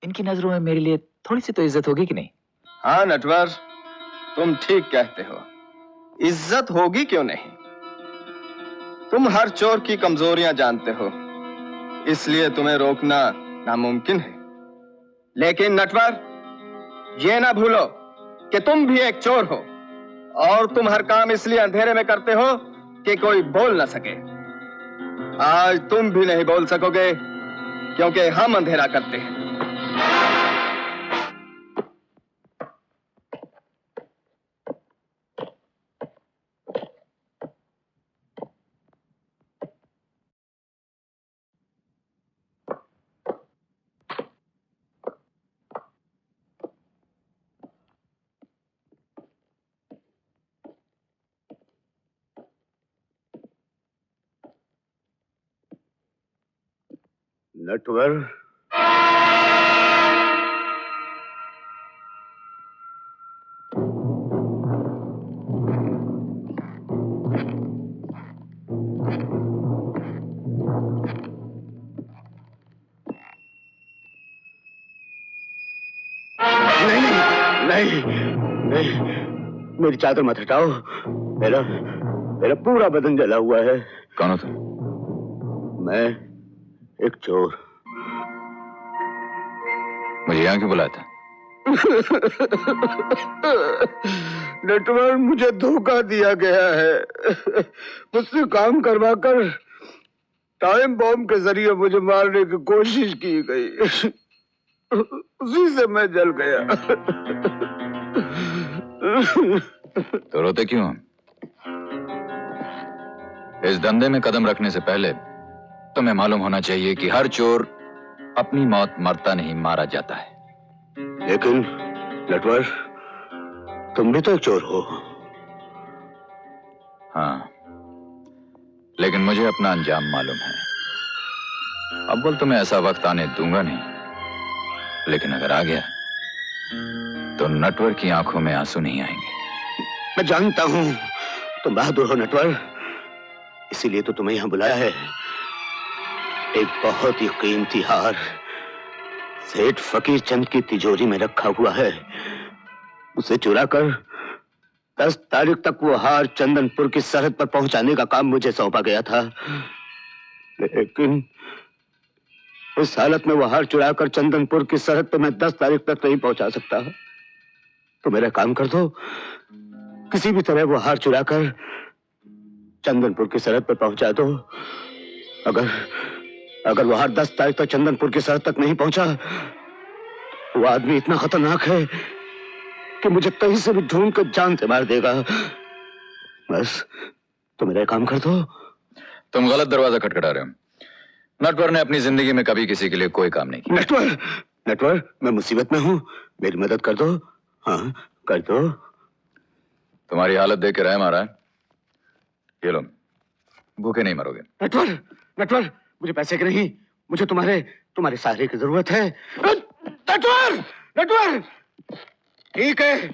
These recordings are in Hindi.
इनकी नजरों में मेरे लिए थोड़ी सी तो इज्जत होगी कि नहीं? हाँ नटवर, तुम ठीक कहते हो, इज्जत होगी क्यों नहीं। तुम हर चोर की कमजोरियां जानते हो, इसलिए तुम्हें रोकना नामुमकिन है। लेकिन नटवर, ये ना भूलो कि तुम भी एक चोर हो, और तुम हर काम इसलिए अंधेरे में करते हो कि कोई बोल ना सके। आज तुम भी नहीं बोल सकोगे, क्योंकि हम अंधेरा करते हैं। नटवर, नहीं, मेरी चादर मत हटाओ। मेरा मेरा पूरा बदन जला हुआ है। कौन हो तुम? मैं एक चोर। मुझे यहाँ क्यों बुलाया था? नटवर, मुझे धोखा दिया गया है। मुझसे काम करवाकर टाइम बॉम्ब के जरिए मुझे मारने की कोशिश की गई। उसी से मैं जल गया। तो रोते क्यों? इस धंधे में कदम रखने से पहले तुम्हें मालूम होना चाहिए कि हर चोर अपनी मौत मरता नहीं, मारा जाता है। लेकिन नटवर, तुम भी तो एक चोर हो। हाँ, लेकिन मुझे अपना अंजाम मालूम है। अब बोल तुम्हें ऐसा वक्त आने दूंगा नहीं, लेकिन अगर आ गया तो नटवर की आंखों में आंसू नहीं आएंगे। मैं जानता हूं तुम बहादुर हो नटवर, इसीलिए तो तुम्हें यहां बुलाया है। एक बहुत ही कीमती हार सेठ फकीर चंद की तिजोरी में रखा हुआ है। उसे चुराकर 10 तारीख तक वो हार चंदनपुर की सरहद पर पहुंचाने का काम मुझे सौंपा गया था। लेकिन इस हालत में वो हार चुराकर चंदनपुर की सरहद पर मैं 10 तारीख तक नहीं पहुंचा सकता। तो मेरा काम कर दो, किसी भी तरह वो हार चुराकर चंदनपुर की सरहद पर पहुंचा दो। अगर वो हार 10 तारीख तक चंदनपुर की सरहद तक नहीं पहुंचा, वो आदमी इतना खतरनाक है कि मुझे कहीं से भी ढूंढ कर जान से मार देगा। बस तो मेरा काम कर दो। तुम गलत दरवाजा खटखटा रहे हो। नटवर ने अपनी जिंदगी में कभी किसी के लिए कोई काम नहीं किया। नटवर, मैं मुसीबत में हूं, मेरी मदद कर दो। हाँ, कर दो। तुम्हारी हालत देख के रहम आ रहा है। ये लो, भूखे नहीं मरोगे। नटवर, मुझे पैसे की नहीं, मुझे तुम्हारे सहारे की जरूरत है। नटवर, ठीक है,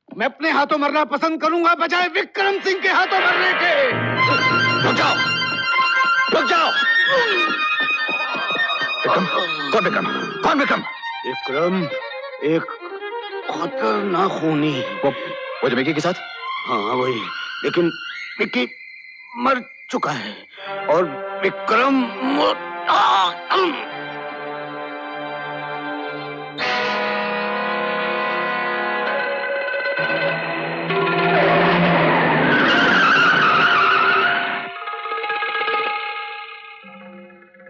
मैं अपने हाथों मरना पसंद करूंगा बजाय विक्रम सिंह के हाथों मरने के। रुक जाओ। कौन विक्रम? विक्रम एक खतरनाक खूनी। वो जो मिकी के साथ? हाँ वही, लेकिन मिकी मर चुका है और विक्रम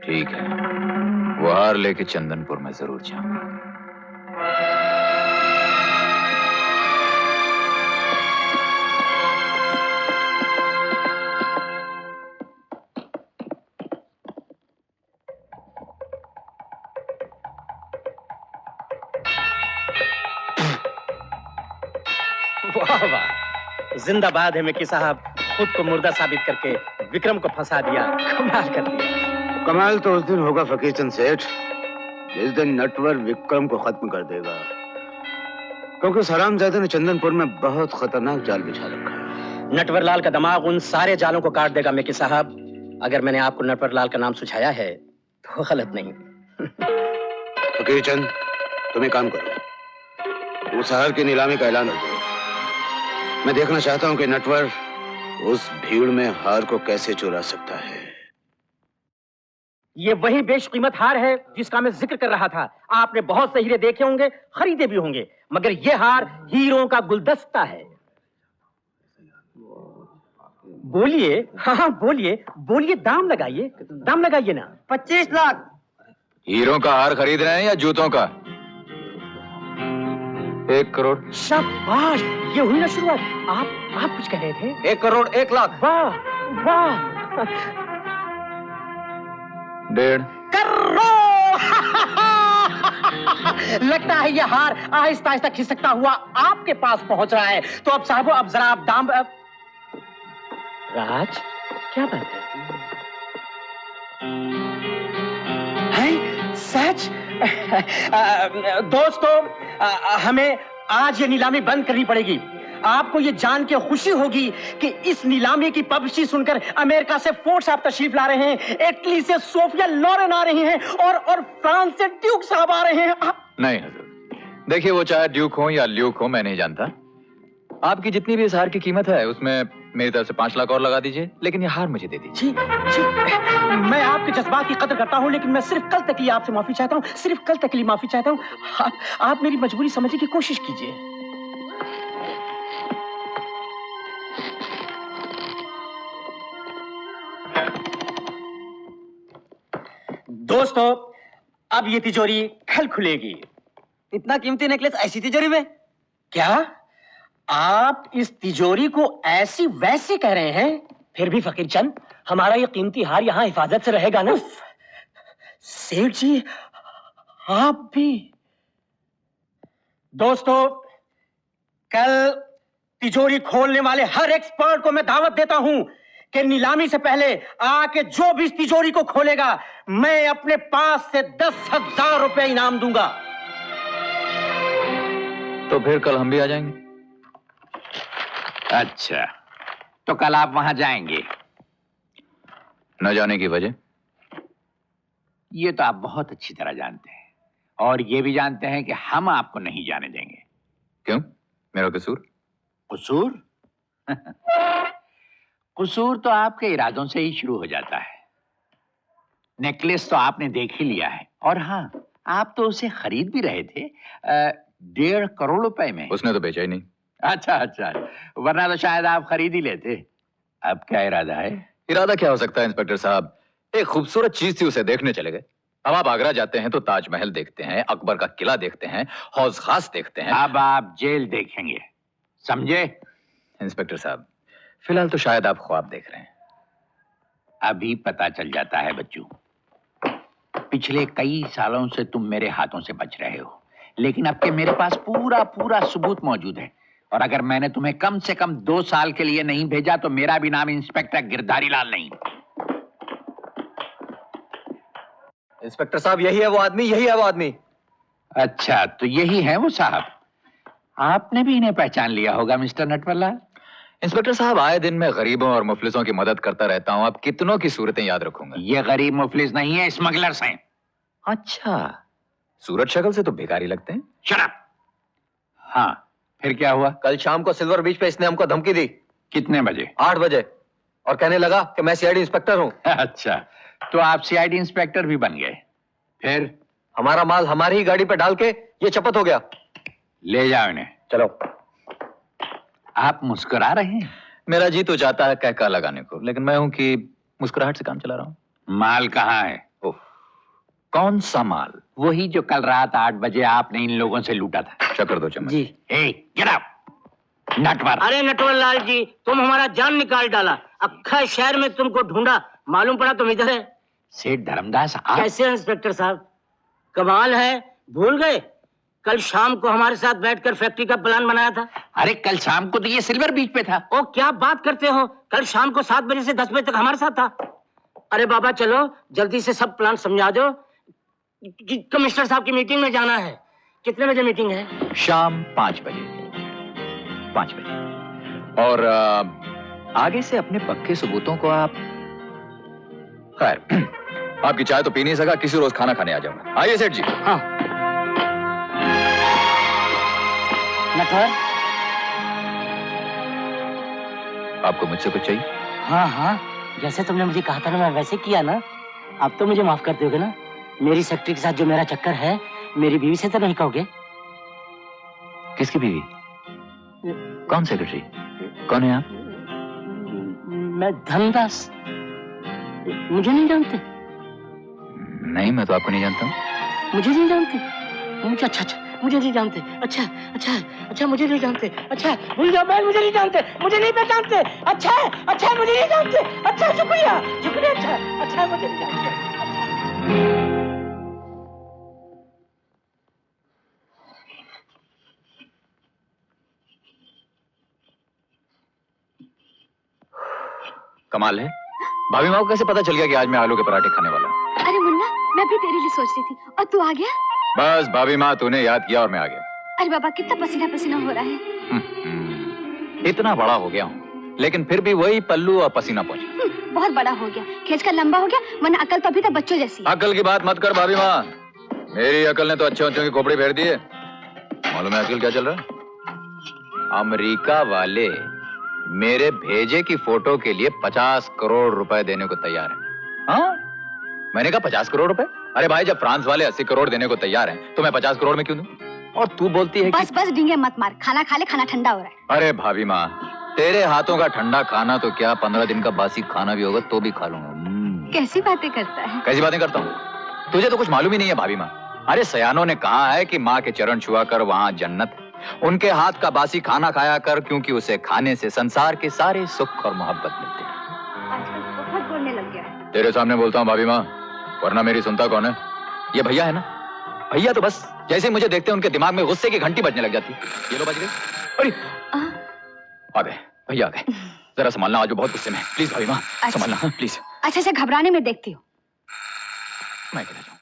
ठीक है, वो हार लेके चंदनपुर में जरूर जाऊंगा। वाह वाह, जिंदाबाद है मिकी साहब, खुद को मुर्दा साबित करके विक्रम को फंसा दिया। कमाल कर दिया। कमाल तो उस दिन होगा फकीर चंद सेठ, जिस दिन नटवर विक्रम को खत्म कर देगा, क्योंकि उस हरामजादे ने चंदनपुर में बहुत खतरनाक जाल बिछा रखा है। नटवर लाल का दिमाग उन सारे जालों को काट देगा मिकी साहब। अगर मैंने आपको नटवर लाल का नाम सुझाया है तो गलत नहीं। फकीर चंद, तुम एक काम करो, उस हार की नीलामी का ऐलान कर दो। मैं देखना चाहता हूं कि नटवर उस भीड़ में हार को कैसे चुरा सकता है। ये वही बेशकीमत हार है जिसका मैं जिक्र कर रहा था। आपने बहुत से हीरे देखे होंगे, खरीदे भी होंगे, मगर ये हार हीरों का गुलदस्ता है। बोलिए, हाँ बोलिए, बोलिए, दाम लगाइए ना। 25 लाख। हीरों का हार खरीद रहे हैं या जूतों का? 1 करोड़। शाबाश, ये हुई ना शुरुआत। आप कुछ कह रहे थे? 1 करोड़ 1 लाख। वाह वाह। 1.5 करोड़। लगता है ये हार आहिस्ता आहिस्ता खिसकता हुआ आपके पास पहुंच रहा है। तो अब साहबो, अब जरा आप दाम। राज, क्या बात है सच? दोस्तों, हमें आज ये नीलामी बंद करनी पड़ेगी। आपको ये जान के खुशी होगी कि इस नीलामी की पब्लिसिटी सुनकर अमेरिका से फोर्ड साहब तशरीफ ला रहे हैं, इटली से सोफिया लॉरेन आ रही हैं और फ्रांस से ड्यूक साहब आ रहे हैं। नहीं हजूर, देखिए वो चाहे ड्यूक हो या ल्यूक हो, मैं नहीं जानता। आपकी जितनी भी इस हार की कीमत है उसमें मेरी तरफ से 5 लाख और लगा दीजिए, लेकिन ये हार मुझे दे दीजिए। जी, मैं आपके जज्बात की कदर करता हूं, लेकिन मैं सिर्फ कल तक के लिए आपसे माफी चाहता हूं, सिर्फ कल तक के लिए माफी चाहता हूं। आप मेरी मजबूरी समझने की कोशिश कीजिए। दोस्तों, अब ये तिजोरी कल खुलेगी। इतना कीमती नेकलेस ऐसी तिजोरी में? क्या आप इस तिजोरी को ऐसी वैसी कह रहे हैं? फिर भी फकीर चंद, हमारा ये कीमती हार यहां हिफाजत से रहेगा ना? सेठ जी, आप भी। दोस्तों, कल तिजोरी खोलने वाले हर एक्सपर्ट को मैं दावत देता हूं कि नीलामी से पहले आके जो भी इस तिजोरी को खोलेगा, मैं अपने पास से 10,000 रुपए इनाम दूंगा। तो फिर कल हम भी आ जाएंगे। अच्छा, तो कल आप वहां जाएंगे? न जाने की वजह? ये तो आप बहुत अच्छी तरह जानते हैं, और ये भी जानते हैं कि हम आपको नहीं जाने देंगे। क्यों? मेरा कसूर? कसूर? कसूर तो आपके इरादों से ही शुरू हो जाता है। नेकलेस तो आपने देख ही लिया है, और हाँ, आप तो उसे खरीद भी रहे थे 1.5 करोड़ रुपए में। उसने तो बेचा ही नहीं। अच्छा, वरना तो शायद आप खरीद ही लेते। अब क्या इरादा है? इरादा क्या हो सकता है इंस्पेक्टर साहब? एक खूबसूरत चीज थी, उसे देखने चले गए। अब आप आगरा जाते हैं तो ताजमहल देखते हैं, अकबर का किला देखते हैं, हौज खास देखते हैं। अब आप जेल देखेंगे, समझे? इंस्पेक्टर साहब, फिलहाल तो शायद आप ख्वाब देख रहे हैं। अभी पता चल जाता है बच्चों। पिछले कई सालों से तुम मेरे हाथों से बच रहे हो, लेकिन अब के मेरे पास पूरा सबूत मौजूद है, और अगर मैंने तुम्हें कम से कम 2 साल के लिए नहीं भेजा तो मेरा भी नाम इंस्पेक्टर गिरधारी लाल नहीं। इंस्पेक्टर साहब, यही है वो आदमी। अच्छा, तो यही है वो साहब। आपने भी इन्हें पहचान लिया होगा मिस्टर नटवरलाल। इंस्पेक्टर साहब, आए दिन मैं गरीबों और मुफलिसों की मदद करता रहता हूं, अब कितनों की सूरतें याद रखूंगा। ये गरीब मुफलिस नहीं है, स्मगलर्स हैं। अच्छा, सूरत शक्ल से तो भिखारी लगते हैं। Shut up. हाँ, फिर क्या हुआ? कल शाम को सिल्वर बीच पे इसने हमको धमकी दी। कितने बजे? 8 बजे, और कहने लगा कि मैं सीआईडी इंस्पेक्टर हूं। अच्छा, तो आप सीआईडी इंस्पेक्टर भी बन गए। फिर? हमारा माल हमारी ही गाड़ी पे डाल के ये चपत हो गया। ले जाओ इन्हें। चलो। आप मुस्कुरा रहे हैं? मेरा जी तो चाहता है कहका लगाने को, लेकिन मैं हूं कि मुस्कुराहट से काम चला रहा हूं। माल कहाँ है? ओह, कौन सा माल? वही जो कल रात 8 बजे आपने इन लोगों से लूटा था। शक्कर 2 चम्मच। जी। Get up Natwar. अरे नटवरलाल जी, तुम हमारा जान निकाल डाला। अक्खा शहर में तुमको ढूंढा, मालूम पड़ा तुम इधर है। सेठ धर्मदास आप? कैसे इंस्पेक्टर साहब, कमाल है, भूल गए? कल शाम को हमारे साथ बैठकर फैक्ट्री का प्लान बनाया था। अरे कल शाम को तो ये सिल्वर बीच पे था। ओ, क्या बात करते हो? कल शाम को 7 बजे से 10 बजे तक हमारे साथ था। अरे बाबा, चलो जल्दी से सब प्लान समझा दो। कमिश्नर साहब की मीटिंग में जाना है। कितने बजे मीटिंग है? शाम 5 बजे। 5 बजे। और आगे से अपने पक्के सबूतों को आप, खैर आपकी चाय तो पी नहीं सका, किसी रोज खाना खाने आ जाऊंगा। आइए सेठ जी। हाँ। नटवर। आपको मुझसे कुछ चाहिए? हाँ हाँ, जैसे तुमने मुझे कहा था ना, मैं वैसे किया ना। अब तो मुझे माफ कर दोगे ना? मेरी सेक्रेटरी के साथ जो मेरा चक्कर है, मेरी बीवी से तो नहीं कहोगे? किसकी बीवी? कौन सेक्रेटरी? कौन है आप? मैं धनदास। मुझे नहीं जानते? नहीं, मैं तो आपको नहीं जानता हूँ। मुझे नहीं जानते? मुझे अच्छा, मुझे नहीं जानते। अच्छा, मुझे नहीं जानते। अच्छा, भूल जाओ मैं, मुझे नहीं जानते, मुझे नहीं पहचानते। अच्छा, मुझे नहीं जानते। अच्छा, शुक्रिया। अच्छा, मुझे नहीं जानते। कमाल है, भाभी माँ को कैसे पता चल गया कि आज मैं आलू के पराठे खाने वाला हूँ? अरे मुन्ना, मैं भी तेरे लिए सोच रही थी और तू आ गया। बस भाभी माँ, तूने याद किया और मैं आ गया। अरे बाबा, कितना पसीना पसीना हो रहा है। इतना बड़ा हो गया हूँ, लेकिन फिर भी वही पल्लू और पसीना पहुंचा। बहुत बड़ा हो गया, खींच कर लंबा हो गया, वरना अकल तो अभी तक बच्चों जैसी है। अकल की बात मत कर भाभी माँ, मेरी अकल ने तो अच्छे बच्चों की खोपड़ी फेर दी है। मालूम है आजकल क्या चल रहा है? अमेरिका वाले मेरे भेजे की फोटो के लिए 50 करोड़ रुपए देने को तैयार है। हाँ, मैंने कहा 50 करोड़ रुपए? अरे भाई, जब फ्रांस वाले 80 करोड़ देने को तैयार हैं, तो मैं 50 करोड़ में क्यों दूं? और तू बोलती है बस बस डींगे मत मार, खाना खा ले, खाना ठंडा हो रहा है। अरे भाभी माँ, तेरे हाथों का ठंडा खाना तो क्या, 15 दिन का बासी खाना भी होगा तो भी खा लूंगा। कैसी बातें करता है। कैसी बातें करता हूँ? तुझे तो कुछ मालूम ही नहीं है भाभी माँ। अरे सयानों ने कहा है कि माँ के चरण छुआ कर वहाँ जन्नत है। उनके हाथ का बासी खाना खाया कर, क्योंकि उसे खाने से संसार के सारे सुख और मोहब्बत मिलते हैं। आजकल बहुत बोलने लग गया है। तेरे सामने बोलता हूँ भाभी माँ, वरना मेरी सुनता कौन है? ये भैया है ना, भैया तो बस जैसे ही मुझे देखते हैं उनके दिमाग में गुस्से की घंटी बजने लग जाती है। ये लो बज गई। अरे आ गए भैया, आ गए। जरा संभालना, आज वो बहुत गुस्से में। प्लीज भाभी माँ, संभालना प्लीज। अच्छा से घबराने में देखती हूँ। मैं क्या